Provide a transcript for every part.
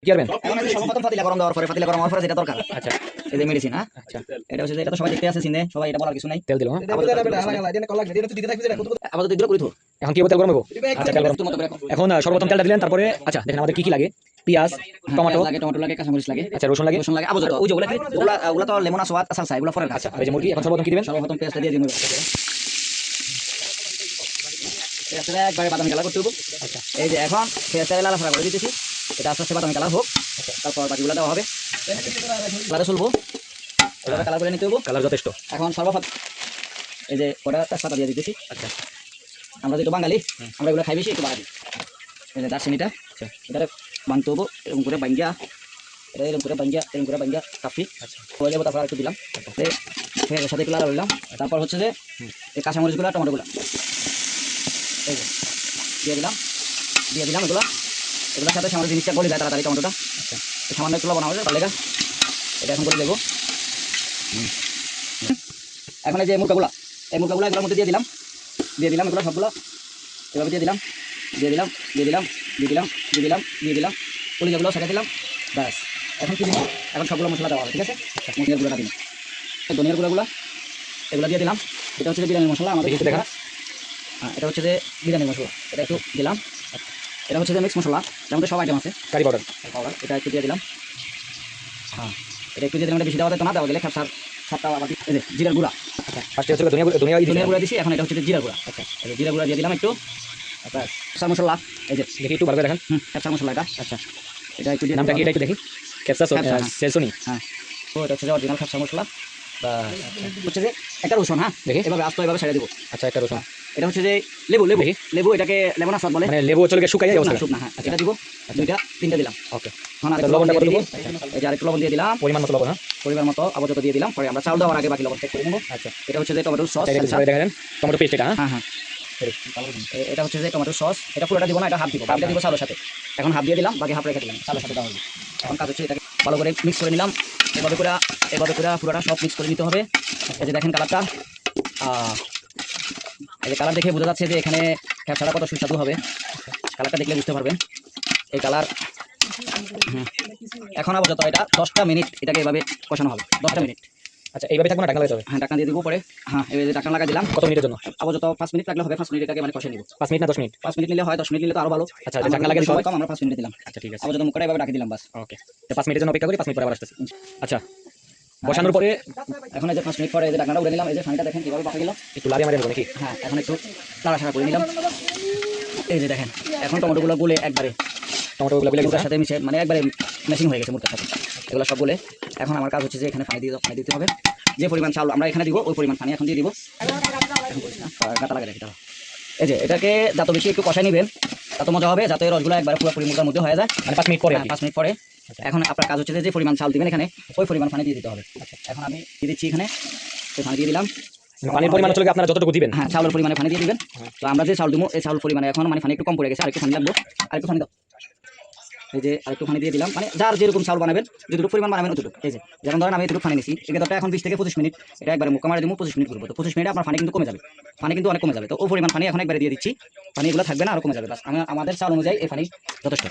কি করবেন? এখন আমি সর্বপ্রথম পাতিলা গরম দেওয়ার পরে যেটা দরকার, আচ্ছা এই যে মেডিসিন। হ্যাঁ, আচ্ছা, এটা হচ্ছে যে এটা তো সবাই দেখতে আছে সিনে, সবাই এটা বলার কিছু নাই। তেল দিল। হ্যাঁ, আপাতত এগুলো করি তো। এখন কি হবে? তেল গরম হবো। আচ্ছা, তেল গরম। একটু মতো করে রাখো। এখন সর্বপ্রথম তেলটা দিলেন, তারপরে আচ্ছা দেখেন আমাদের কি কি লাগে। পেঁয়াজ, টমেটো, পেঁয়াজ লাগে, টমেটো লাগে, কাঁচামরিচ লাগে, আচ্ছা রসুন লাগে, রসুন লাগে। আপাতত ওই যে ওগুলা তো লেমন আসওয়াত সালসা, এগুলো পরের কাজ। আচ্ছা আর এই যে মুরগি। এখন সর্বপ্রথম কি দিবেন? সর্বপ্রথম পেঁয়াজটা দিয়ে দিন। পেঁয়াজটা একবারে বাদামি কালার করতে হবে। আচ্ছা এই যে এখন পেঁয়াজটা লাল ফ্রাই করে দিতেছি, এটা আস্তে আস্তে বাদামি কালার হোক, তারপর বাকিগুলো দেওয়া হবে। কালারে চলবো, এভাবে কালার করে নিতে হবে। কালার যথেষ্ট। এখন সর্বপ্রথম এই যে কটা তেজপাতা দিয়ে দিতেছি। আচ্ছা আমরা যেহেতু বাঙালি, আমরা এগুলো খাই বেশি, একটু বাড়াই। এই যে দারচিনিটা, আচ্ছা এটা বানতে হবো এরকম করে বাঙ্গিয়া, এটা এরকম করে বাঙ্গিয়া কাপি। আচ্ছা হয়ে যাবো, তারপর একটু দিলাম, এর সাথে একটু লাল দিলাম। তারপর হচ্ছে যে এই কাঁচামরিচগুলো, টমেটোগুলো এই যে দিয়ে দিলাম এগুলোর সাথে সামান্য জিনিসটা গলে যায় তাড়াতাড়ি। টমেটোটা আচ্ছা সামান্য একটু লবণ হবে তাহলে এটা এখন করে দেবো। এখন এই যে মুরগাগুলো এগুলোর মধ্যে দিয়ে দিলাম এগুলো সবগুলো এভাবে দিয়ে দিলাম কলিজাগুলো ছেড়ে দিলাম। ব্যাস, এখন কি দিব? এখন সবগুলো মশলা দেওয়া হবে, ঠিক আছে? মশলার গুঁড়োটা দিলাম, ধনিয়ার গুঁড়োগুলো এগুলো দিয়ে দিলাম। এটা হচ্ছে যে বিরিয়ানির মশলা আমাদের দেখা। হ্যাঁ, এটা হচ্ছে যে বিরিয়ানির মশলা, এটা একটু দিলাম। এটা হচ্ছে যে মিক্স মশলা, এর মধ্যে সব আইটেম আছে। Curry powder. এটা একটু দিয়ে দিলাম। হ্যাঁ, এটা একটু দিয়ে দিলাম, এটা বেশি দেওয়া যেত না, দেওয়া গেলে খাপসার সাতটা আবার এই যে জিরার গুঁড়া। আচ্ছা ফার্স্টে হচ্ছে ধনিয়া গুঁড়া দিছি, এখন এটা হচ্ছে যে জিরার গুঁড়া। আচ্ছা এই যে জিরার গুঁড়া দিয়ে দিলাম একটু। ব্যাস, খাপসার মশলা এই যে দেখি একটু ভালো করে দেখেন। খাপসার মশলা এটা। আচ্ছা এটা একটু দিয়ে নামটা কি? দিলাম। এটা একটু দেখি। ক্যাপসা ক্যাপসা, হ্যাঁ। সেলসনি। হ্যাঁ, তো এটা হচ্ছে যে অরিজিনাল খাপসা মশলা। বা হচ্ছে যে একটা রসুন। হ্যাঁ, দেখি। এভাবে আস্ত এভাবে ছেড়ে দেবো। আচ্ছা একটা রসুন। এটা হচ্ছে যে লেবু দেখি। এটাকে লেমন আসাদ বলে। মানে লেবু চলে গিয়ে শুকাই যায় অবস্থা। শুকনা, হ্যাঁ, এটা দিব। দুইটা তিনটা দিলাম। ওকে এখন আরেকটু লবণ লবণটা কত দিয়ে দেবো? দিই। এই যে আরেকটু লবণ দিয়ে দিলাম, পরিমাণ মতো লবণ। হ্যাঁ পরিমাণ মতো আপাতত দিয়ে দিলাম। পরে আমরা চাল দেওয়ার আগে বাকি লবণ চেক করে নেবো। আচ্ছা এটা হচ্ছে যে টমেটো সস। এটা একটু ঝাড়ে দেখালেন টমেটো পেস্ট এটা। হ্যাঁ হ্যাঁ, এটা হচ্ছে যে টমেটো সস। এটা পুরোটা দিব না, এটা হাফ দিব, বাকিটা দিব চালের সাথে। এখন হাফ দিয়ে দিলাম, বাকি হাফ রেখে দিলাম, চালের সাথে দেওয়া হবে। এখন কাজ হচ্ছে এটাকে ভালো করে মিক্স করে নিলাম। এভাবে করে পুরোটা সব মিক্স করে নিতে হবে। এই যে দেখেন কালারটা, এই যে কালার দেখে বোঝা যাচ্ছে যে এখানে খেপসাটা কত সুস্বাদু হবে। কালারটা দেখলে বুঝতে পারবেন এই কালার। এখন আপাতত এটা 10টা মিনিট এটাকে এভাবে কষানো হবে, 10টা মিনিট। আচ্ছা এইভাবে থাকবে না, ঢাকনা লাগাতে হবে? হ্যাঁ, ঢাকনা দিয়ে দিব পরে। হ্যাঁ, এই যে ঢাকনা লাগা দিলাম। কত মিনিটের জন্য? আপাতত 5 মিনিট লাগলে হবে। 5 মিনিট এটাকে মানে কষে নিব। 5 মিনিট না 10 মিনিট? 5 মিনিট নিলে হয়, 10 মিনিট নিলে তো আরো ভালো। আচ্ছা ঢাকনা লাগাতে সময় কম, আমরা 5 মিনিট দিলাম। আচ্ছা ঠিক আছে। আপাতত মুখটা এভাবে ঢাকি দিলাম, বাস। ওকে তো 5 মিনিটের জন্য অপেক্ষা করি, 5 মিনিট পরে আবার আসতেছি। আচ্ছা বসানোর পরে এখন এই যে 5 মিনিট পরে এই যে ঢাকনাটা উড়ে নিলাম। এই যে পানিটা দেখেন কিভাবে বাকি গেল। একটু লাড়ি মারি নাকি? হ্যাঁ, এখন একটু নাড়াচাড়া করে নিলাম। এই যে দেখেন এখন টমেটোগুলো গুলে একবারে টমেটোগুলো গুলে মুরগার সাথে মিশে মানে একবারে মেশিং হয়ে গেছে মুরগার সাথে, এগুলো সব বলে। এখন আমার কাজ হচ্ছে যে এখানে পানি দিতে হবে। যে পরিমাণ চাল আমরা এখানে দিব ওই পরিমাণ পানি এখন দিয়ে দিব। গাতা লাগে এটা। এই যে এটাকে যত বেশি একটু কষাই নেবেন তত মজা হবে, যাতে রসগুলো একবার পুরোপুরি মুরগার মধ্যে হয়ে যায়। মানে 5 মিনিট পরে? 5 মিনিট পরে। এখন আপনার কাজ হচ্ছে যে পরিমাণ চাল দিবেন এখানে ওই পরিমাণ পানি দিয়ে দিতে হবে। এখন আমি দিয়ে দিচ্ছি এখানে, পানি দিয়ে দিলাম। পানির পরিমাণ হচ্ছে আপনারা যতটুকু দিবেন। হ্যাঁ, চাউলের পরিমাণে পানি দিয়ে দিবেন। তো আমরা যে চাউল দিব এই চাউল পরিমাণে এখন মানে পানি একটু কম পড়ে গেছে, আরেকটু পানি লাগবে। আরেকটু পানি দাও। এই যে আরেকটু পানি দিয়ে দিলাম, মানে যার যেরকম চাউল বানাবেন যতটুকু পরিমাণ বানাবেন অতটুকু। এই যে যেমন ধরেন আমি এতটুকু পানি নিছি, এক্ষেত্রে এখন 20 থেকে 25 মিনিট এটা একবারে মুখ মারা দিব। 25 মিনিট করবো, তো 25 মিনিটে আপনার পানি কিন্তু কমে যাবে, পানি কিন্তু অনেক কমে যাবে। তো ও পরিমাণ পানি এখন একবারে দিয়ে দিচ্ছি, পানি এগুলো থাকবে না, আর কমে যাবে। বাস আমাদের চাউল অনুযায়ী এই পানি যথেষ্ট,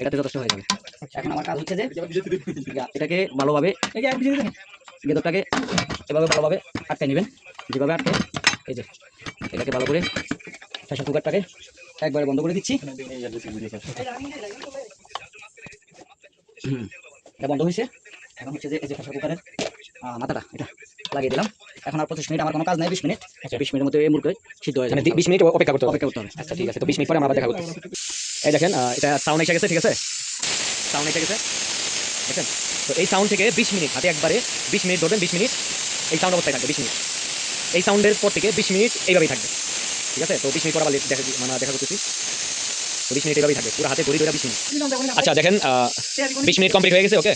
এটাতে যথেষ্ট হয়ে যাবে। এখন আমার কাজ হচ্ছে যে এটাকে ভালোভাবে গেদরটাকে এভাবে ভালোভাবে আটকে নেবেন, যেভাবে আটকে এই যে এটাকে ভালো করে প্রেসার কুকারটাকে একবারে বন্ধ করে দিচ্ছি। এটা বন্ধ হয়েছে। এখন হচ্ছে যে এই যে প্রেসার কুকারের মাথাটা এটা লাগিয়ে দিলাম। এখন আর 25 মিনিট আমার কোনো কাজ নাই, 20 মিনিট। 20 মিনিটের মধ্যে এই মুরগি সিদ্ধ হয়ে মানে যাবে। 20 মিনিট অপেক্ষা করতে হবে? আচ্ছা ঠিক আছে, তো 20 মিনিট পরে আমরা আবার দেখা করতেছি। এই দেখেন এটা সাউন্ড এসে গেছে, ঠিক আছে? সাউন্ড এসে গেছে দেখেন। তো এই সাউন্ড থেকে 20 মিনিট হাতে একবারে 20 মিনিট ধরবেন, 20 মিনিট এই সাউন্ড অবস্থায় থাকবে। 20 মিনিট এই সাউন্ডের পর থেকে 20 মিনিট এইভাবেই থাকবে, ঠিক আছে? তো 20 মিনিট পর আবার দেখা করতেছি। তো 20 মিনিট এইভাবেই থাকবে, পুরো হাতে ঘড়ি ধরে 20 মিনিট। আচ্ছা দেখেন 20 মিনিট কমপ্লিট হয়ে গেছে। ওকে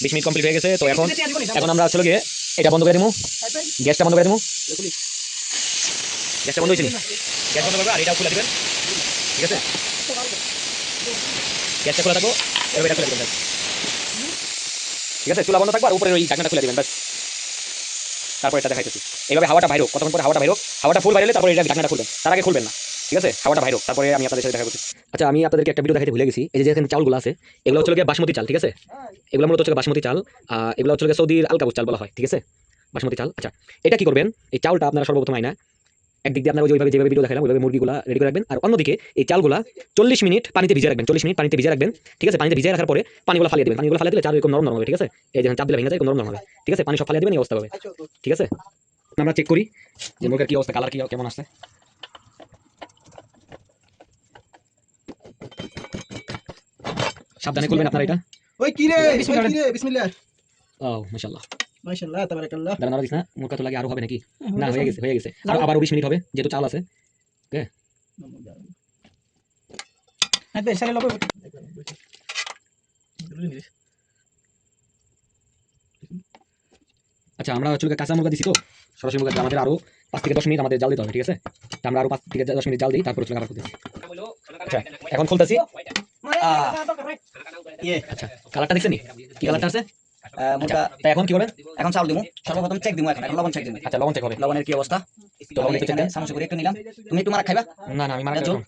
20 মিনিট কমপ্লিট হয়ে গেছে। তো এখন আমরা আসলে গিয়ে এটা বন্ধ করে দেবো, গ্যাসটা বন্ধ করে দেবো। গ্যাসটা বন্ধ হয়েছে, গ্যাস বন্ধ করবে আর এটাও খুলে দেবেন, ঠিক আছে? গ্যাসটা খোলা থাকবো, এবার এটা খুলে দেবেন, ঠিক আছে? চুলা বন্ধ থাকবো আর উপরে ওই ঢাকনাটা খুলে দেবেন, ব্যাস। তারপর এটা দেখাইতেছি এইভাবে হাওয়াটা বাইরে হোক, কতক্ষণ পরে হাওয়াটা বাইরে হোক। হাওয়াটা ফুল বাইরে তারপরে এটা ঢাকনাটা খুলবেন, তার আগে খুলবেন না। ঠিক আছে, খাওয়াটা ভাইরো, তারপরে আমি আপনাদের সাথে দেখা করছি। আচ্ছা, আমি আপনাদেরকে একটা ভিডিও দেখাতে ভুলে গেছি। এই যে যেখানে চালগুলো আছে, এগুলো হচ্ছে গিয়ে বাসমতি চাল, ঠিক আছে। এগুলো মূলত হচ্ছে বাসমতি চাল, এগুলো হচ্ছে গিয়ে সৌদির আলকাবুস চাল বলা হয়, ঠিক আছে, বাসমতি চাল। আচ্ছা, এটা কি করবেন, এই চালটা আপনারা সর্বপ্রথম আইনা একদিক দিয়ে আপনারা ওইভাবে যেভাবে ভিডিও দেখালাম ওইভাবে মুরগিগুলা রেডি করে রাখবেন, আর অন্যদিকে এই চালগুলা 40 মিনিট পানিতে ভিজিয়ে রাখবেন, 40 মিনিট পানিতে ভিজিয়ে রাখবেন, ঠিক আছে। পানিতে ভিজিয়ে রাখার পরে পানিগুলো ফালিয়ে দেবেন, পানিগুলো ফালিয়ে দিলে চাল এরকম নরম নরম হবে, ঠিক আছে। এই যখন চাপ দিলে ভেঙে যায়, এরকম নরম নরম হবে, ঠিক আছে। পানি সব ফালিয়ে দেবেন, এই অবস্থা হবে, ঠিক আছে। আমরা চেক করি যে মুরগির কি অবস্থা, কালার কি কেমন আসছে। সাবধানে করবেন আপনারা এটা। ওই কি রে বিসমিল্লাহ। ও মাশাআল্লাহ, মাশাআল্লাহ তাবারাকাল্লাহ। দাঁড়ানো দিস না, মুরগা তো লাগে আরো হবে নাকি? না, হয়ে গেছে হয়ে গেছে, আরো 20 মিনিট হবে যেহেতু চাল আছে। ওকে, হ্যাঁ বে সারে লবো। আচ্ছা, আমরা হচ্ছে কাঁচা মুরগা দিছি তো সরাসরি মুরগা, আমাদের আরো 5 থেকে 10 মিনিট আমাদের জাল দিতে হবে, ঠিক আছে। তো আমরা আরো 5 থেকে 10 মিনিট জাল দিই, তারপর হচ্ছে আবার খুলতেছি। আচ্ছা, এখন খুলতেছি। আচ্ছা, কালারটা দেখছেন কি কালারটা আছে? মুরগা তা এখন কি করবেন? এখন চাউল দিমু, সর্বপ্রথম চেক দিমু, এখন লবণ চেক দিমু। আচ্ছা, লবণ চেক হবে। লবণের কি অবস্থা, তো লবণ একটু check দেন। চামচ করে একটু নিলাম। তুমি একটু মারা খাইবা? না না, আমি মারা জল। খাবো।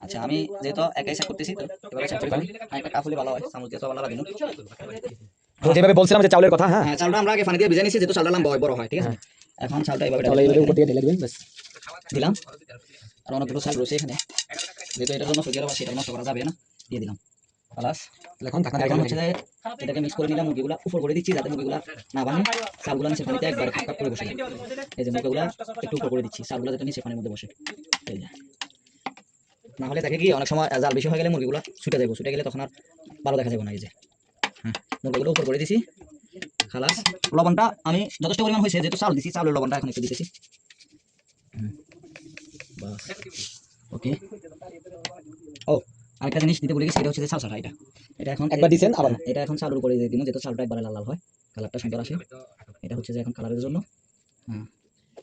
আচ্ছা, আমি যেহেতু একাই চেক করতেছি তো এবারে চেক করে একটা কাফুলি ভালো হয়, চামচ দিয়ে তো ভালো দিমু। তো যেভাবে বলছিলাম যে চাউলের কথা, হ্যাঁ, হ্যাঁ, চালটা আমরা আগে পানি দিয়ে ভিজে নিয়েছি, যেহেতু চালটা লম্বা হয়, বড় হয়, ঠিক আছে। এখন চালটা এভাবে তাহলে এইভাবে উপর দিয়ে ঢেলে দিবেন, ব্যাস। দিলাম। আর অনেকগুলো চাল রয়েছে এখানে, যেহেতু এটার জন্য সৌদি আরব সেটা নষ্ট করা যাবে না, দিয়ে দিলাম। খালাস। এখন ঢাকনা দিয়ে এখন ঢেলে হচ্ছে যে এটাকে মিক্স করে নিলাম, মুরগিগুলা উপর করে দিচ্ছি যাতে মুরগিগুলা না ভাঙে। চালগুলা নিচে পানিতে একবারে খাপ করে বসে যায়। এই যে মুরগিগুলা একটু উপর করে দিচ্ছি, চালগুলা যাতে নিচে পানির মধ্যে বসে। এই যে, না হলে দেখে কি অনেক সময় জাল বেশি হয়ে গেলে মুরগিগুলা ছুটে যাবে, ছুটে গেলে তখন আর ভালো দেখা যাবে না। এই যে মুরগিগুলো উপর করে দিছি, খালাস। লবণটা আমি যথেষ্ট পরিমাণ হয়েছে, যেহেতু চাল দিছি, চালের লবণটা এখন একটু দিতেছি। বাস, ওকে। ও, আরেকটা জিনিস দিতে ভুলে গেছি, এটা হচ্ছে যে সালসাটা। এটা এটা এখন একবার দিছেন আবার এটা এখন চালের উপরে দিয়ে দিমু, যেহেতু চালটা একবারে লাল লাল হয়, কালারটা সুন্দর আসে। এটা হচ্ছে যে এখন কালারের জন্য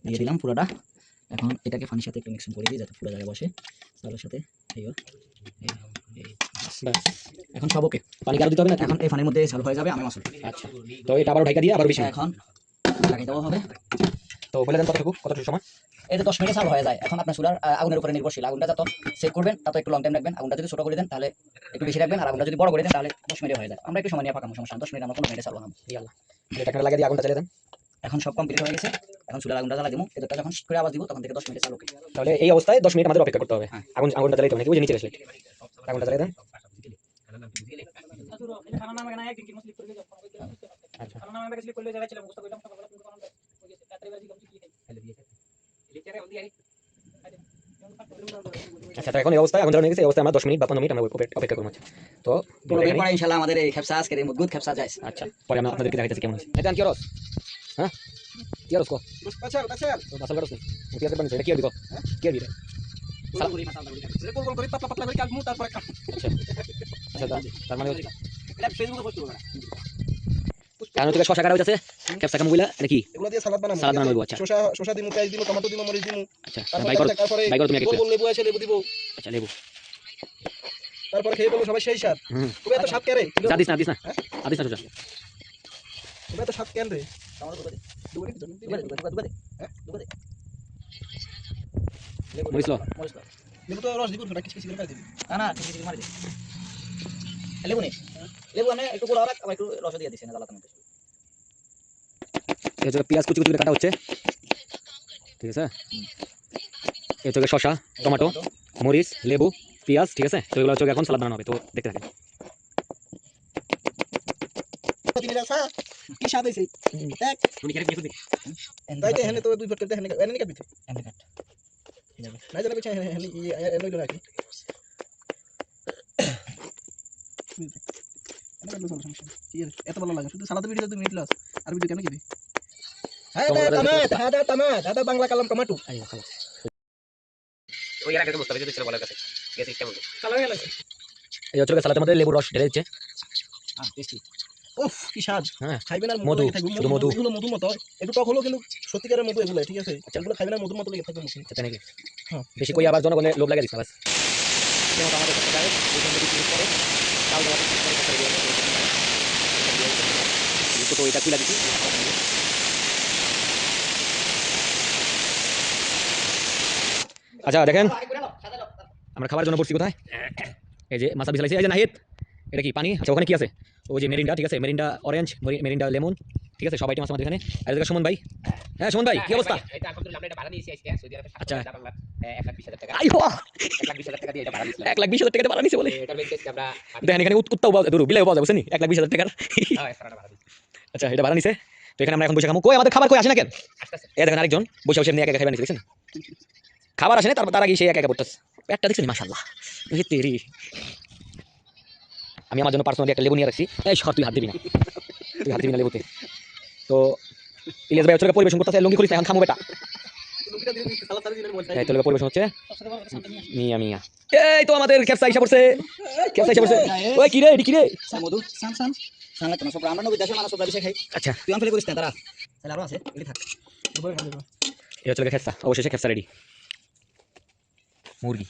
দিয়ে দিলাম পুরোটা। এখন এটাকে পানির সাথে একটু মিক্সিং করে দিই যাতে পুরো জায়গায় বসে চালের সাথে। ব্যাস। এখন সব ওকে। পানি আরো দিতে হবে না? এখন এই পানির মধ্যে চাল হয়ে যাবে আমি মশলা। আচ্ছা, তো এটা আবার ঢাকা দিয়ে আবার 20 মিনিট। এখন ঢাকাই দেওয়া হবে। তো বলে দেন কতটুকু সময়? এই যে 10 মিনিট চাল হয়ে যায়। এখন আপনার চুলার আগুনের উপরে নির্ভরশীল, আগুনটা যত সেট করবেন তত একটু লং টাইম রাখবেন। আগুনটা যদি ছোট করে দেন তাহলে একটু বেশি রাখবেন, আর আগুনটা যদি বড় করে দেন তাহলে 10 মিনিট হয়ে যায়। আমরা একটু সময় নিয়ে পাকামো, সমস্যা না। 10 মিনিট আমরা 15 মিনিটে চাল বানাবো। ইয়াল্লাহ, ঢাকনা লাগিয়ে দিয়ে আগুনটা জ্বালিয়ে দেন। এখন সব কমপ্লিট হয়ে গেছে। এখন চুলার আগুনটা জ্বালা দিব, এদেরটা যখন করে আওয়াজ দিব তখন থেকে 10 মিনিট চাল ওকে। তাহলে এই অবস্থায় 10 মিনিট আমাদের অপেক্ষা করতে হবে। আগুনটা জ্বালাইতে হবে নাকি? ওই যে নিচে আসলে আগুনটা জ্বালিয়ে দেন। আচ্ছা, আচ্ছা, তো এখন এই অবস্থায় আগুন জ্বালানো হয়ে গেছে। এই অবস্থায় আমরা 10 মিনিট বা 15 মিনিট আমরা অপেক্ষা করবো। তো এরপরে ইনশাআল্লাহ আমাদের এই খেপসা, আজকের এই মজবুত খেপসা যায়। আচ্ছা, পরে আমরা আপনাদেরকে দেখাইতেছি কেমন হয়েছে। এটা কি রস? হ্যাঁ, কি রস কো? কাছাল তো মাসাল রস নেই, কি আছে বানিয়েছে? এটা কি দিবো? কি দিবে? গোল গোল করে পাতলা পাতলা করে কাটমু, তারপরে খাবো। আচ্ছা আচ্ছা, তার মানে হচ্ছে এটা ফেসবুকে পোস্ট করব না। কারণ হচ্ছে শশা কাটা হইতাছে, ক্যাপসিকাম গুলা এটা কি এগুলো দিয়ে সালাদ বানাবো। সালাদ বানাবো। আচ্ছা শসা দিমু, পেঁয়াজ দিমু, টমেটো দিমু, মরিচ দিমু। আচ্ছা, তারপরে তুমি আগে গোল লেবু আছে, লেবু দিব। আচ্ছা, লেবু। তারপরে খেয়ে বলবো সবাই সেই স্বাদ। তুমি এত স্বাদ কেন রে? দিস না শশা। তুমি এত স্বাদ কেন রে? মরিস লো। লেবু তো রস দিব না, কিছু কিছু করে দিবি। না ঠিক ঠিক মারি দে। লেবু নেই, লেবু আমি একটু গোলা রাখ, আবার একটু রস দিয়ে দিছি না জ্বালাতে মধ্যে। এই হচ্ছে পেঁয়াজ কুচি কুচি করে কাটা হচ্ছে, ঠিক আছে। এই হচ্ছে শশা, টমেটো, মরিচ, লেবু, পেঁয়াজ, ঠিক আছে। তো এগুলো হচ্ছে এখন সালাদ বানানো হবে, তো দেখতে থাকেন। কি স্বাদ হইছে? দেখ, তুমি কি কিছু তাইতে হেনে তো দুই ফট করতে হেনে হেনে কাটবি তো। নাই জানা বিছে হেনে হেনে লইলো নাকি? এত ভালো লাগে শুধু সালাদ ভিডিও তুমি মিটলাস আর ভিডিও কেন কি? হ্যাঁ দাদা বাংলা কালাম টমেটো। আইও খালাস। ওই এর আগে তো বুঝতে পারছি ছিল বলার কাছে গেছি কেমন কালার হয়ে গেছে। এই হচ্ছে সালাদের মধ্যে লেবুর রস ঢেলে দিচ্ছে। টেস্টি। উফ কি স্বাদ। হ্যাঁ, খাইবেন আর মধু, লেগে থাকবে। শুধু মধু। এগুলো মধুর মতো হয়। একটু টক হলো কিন্তু সত্যিকারের মধু এগুলো, ঠিক আছে। এগুলো খাইবেন আর মধুর মতো লেগে থাকবে মুখে। আচ্ছা নাকি? হ্যাঁ, বেশি কই আবার জনগণের লোভ লাগে দিস না বাস। যেমন আমাদের কাছে যায় এই জন্য কিছু করে চাল দেওয়া তো এটা তুলে দিচ্ছি। আচ্ছা দেখেন, আমরা খাবার জন্য বসছি কোথায়? এই যে মাছা বিছাইছে, এই যে নাহিদ, এটা কি পানি? আচ্ছা, ওখানে কি আছে? ওই যে মেরিন্ডা, ঠিক আছে, মেরিন্ডা অরেঞ্জ, মেরিন্ডা লেমন, ঠিক আছে, সব আইটেম আছে আমাদের এখানে। আর এদিকে সুমন ভাই, হ্যাঁ সুমন ভাই, কি অবস্থা? এটা আলহামদুলিল্লাহ আমরা এটা ভাড়া নিয়েছি আজকে সৌদি আরবে। আচ্ছা। 1,20,000 টাকা। আই বাহ, 1,20,000 টাকা দিয়ে এটা ভাড়া নিয়েছিলাম। 1,20,000 টাকা ভাড়া নিছে বলে। এটার বেশ আমরা দেখেন এখানে উত্তাও দূর বিলাইও পাওয়া যাবে, বুঝছেন? 1,20,000 টাকার। হ্যাঁ এক্সট্রা ভাড়া দিয়েছি। আচ্ছা, এটা ভাড়া নিছে। তো এখানে আমরা এখন বসে খাবো। কই আমাদের খাবার কই আসে না কেন? আসতেছে। এই দেখেন আরেকজন বসে বসে এমনি একা একা খাইবা নিছে, দেখছেন? খাবার আসে না, তারপর তার আগে সে একা একা পড়তেছে। পেটটা দেখছেন মাশাআল্লাহ। এই তেরি। আমি আমার জন্য পার্সোনালি একটা লেবু নিয়ে রাখছি। এই সর, তুই হাত দিবি না, তুই হাত দিবি না লেবুতে। তো ইলিয়াস ভাই হচ্ছে পরিবেশন করতেছে, লুঙ্গি খুলিস এখন খামু বেটা। এই তো পরিবেশন হচ্ছে মিয়া মিয়া। এই তো আমাদের খেপসা আইসা পড়ছে, খেপসা আইসা পড়ছে। ওই কি রে, এডি কি রে? মধু সান সান সান লাগতো না সব আমরা নবী দেশে মানুষ সব বিষয় খাই আচ্ছা, তুই আমি ফেলে করিস না তারা তাহলে আরো আছে এটি থাক এই হচ্ছে খেপসা, অবশেষে খেপসা রেডি। মুরগি